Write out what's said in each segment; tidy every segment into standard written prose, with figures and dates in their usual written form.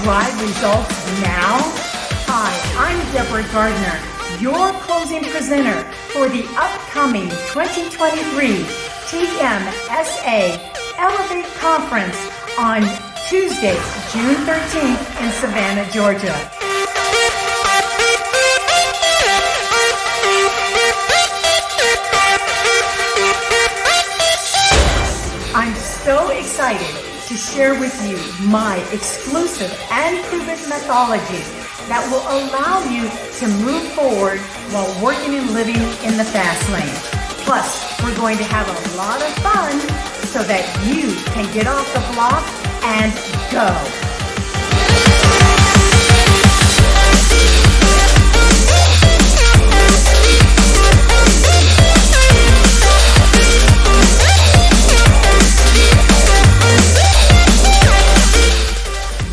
drive results now? Hi, I'm Deborah Gardner, your closing presenter for the upcoming 2023 Tmsa Elevate Conference on Tuesday, June 13th in Savannah, Georgia. I'm so excited to share with you my exclusive and proven methodology that will allow you to move forward while working and living in the fast lane. Plus, we're going to have a lot of fun so that you can get off the block and go.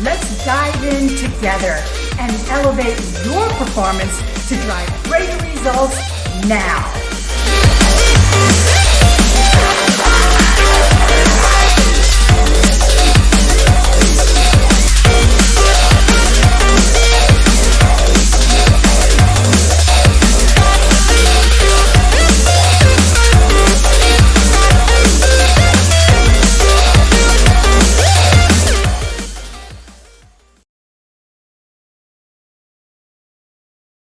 Let's dive in together and elevate your performance to drive greater results now.